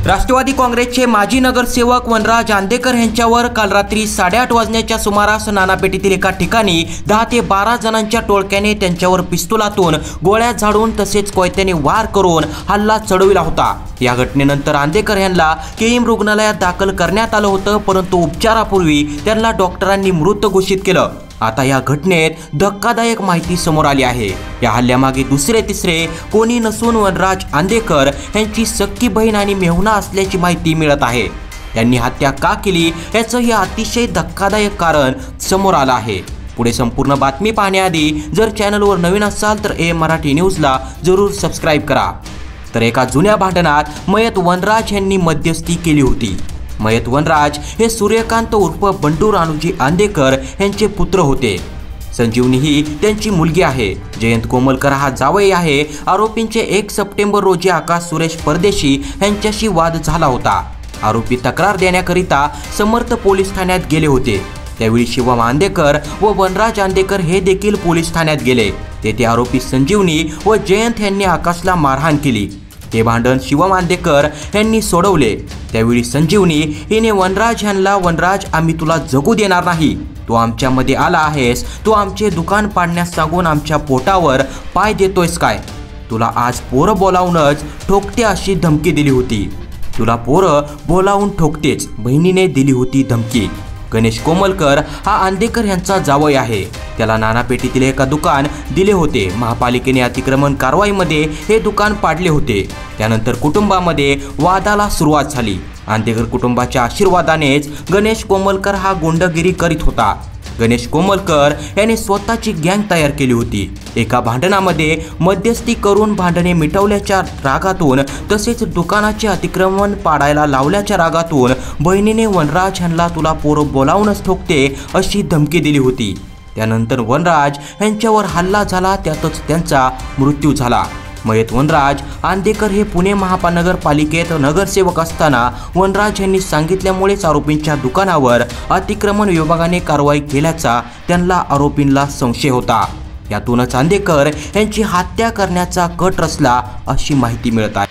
राष्ट्रवादी काँग्रेसचे माजी नगरसेवक वनराज आंदेकर यांच्यावर काल रात्री 8:30 वाजण्याच्या सुमारास नानापेठेतील एका ठिकाणी 10 ते 12 जणांच्या टोळक्याने त्यांच्यावर पिस्तुलातून गोळ्या झाडून तसेच कोयत्याने वार करून हल्ला चढविला होता। या घटनेनंतर आंदेकर यांना केईएम रुग्णालयात दाखल करण्यात आलं होतं, परंतु उपचारापूर्वी त्यांना डॉक्टरांनी मृत घोषित केलं। आता या घटनेत धक्कादायक माहिती समोर आली आहे। या हल्ल्यामागे दुसरे तिसरे कोणी नसून वनराज आंदेकर यांची सख्खी बहीण आणि मेहुणा असल्याची माहिती मिळत आहे। त्यांनी हत्या का केली याचं हे अतिशय धक्कादायक कारण समोर आलं आहे। पुढे संपूर्ण बातमी पाहण्याआधी जर चॅनलवर नवीन असाल तर AM मराठी न्यूजला जरूर सबस्क्राइब करा। तर एका जुन्या भांडणात मयत वनराज यांनी मध्यस्थी केली होती। मयत वनराज हे सूर्यकांत उर्फ बंडू राणूजी आंदेकर यांचे पुत्र होते। संजीवनी ही त्यांची मुलगी आहे। जयंत कोमलकर हा जावई आहे। आरोपींचे 1 सप्टेंबर रोजी आकाश सुरेश परदेशी यांच्याशी वाद झाला होता। आरोपी तक्रार देण्याकरिता समर्थ पोलीस ठाण्यात गेले होते। त्यावेळी शिवम आंदेकर व वनराज आंदेकर हे देखील पोलीस ठाण्यात गेले। तेथे आरोपी संजीवनी व जयंत यांनी आकाशला मारहाण केली। हे भांडण शिवम आंदेकर यांनी सोडवले। त्यावेळी संजीवनी हिने वनराज यांना, वनराज आम्ही तुला जगू देणार नाही, तू आमच्यामध्ये आला आहेस, तू आमचे दुकान पाडण्यास सांगून आमच्या पोटावर पाय देतोयस काय, तुला आज पोरं बोलावूनच ठोकते अशी धमकी दिली होती, तुला पोरं बोलावून ठोकतेच, बहिणीने दिली होती धमकी। गणेश कोमलकर हा आंदेकर यांचा जावई आहे। त्याला नानापेठेतील एका दुकान दिले होते। महापालिकेने अतिक्रमण कारवाईमध्ये हे दुकान पाडले होते। त्यानंतर कुटुंबामध्ये वादाला सुरुवात झाली। आंदेकर कुटुंबाच्या आशीर्वादानेच गणेश कोमलकर हा गुंडगिरी करीत होता। गणेश कोमलकर याने स्वतःची गँग तयार केली होती। एका भांडणामध्ये मध्यस्थी करून भांडणे मिटवल्याच्या रागातून तसेच दुकानाचे अतिक्रमण पाडायला लावल्याच्या रागातून बहिणीने वनराज यांना तुला पोरं बोलावूनच ठोकते अशी धमकी दिली होती। त्यानंतर वनराज यांच्यावर हल्ला झाला, त्यातच त्यांचा मृत्यू झाला। मयत वनराज आंदेकर हे पुणे महानगरपालिकेत नगरसेवक असताना वनराज यांनी सांगितल्यामुळेच आरोपींच्या दुकानावर अतिक्रमण विभागाने कारवाई केल्याचा त्यांना आरोपींना संशय होता। यातूनच आंदेकर यांची हत्या करण्याचा कट रचला अशी माहिती मिळत आहे।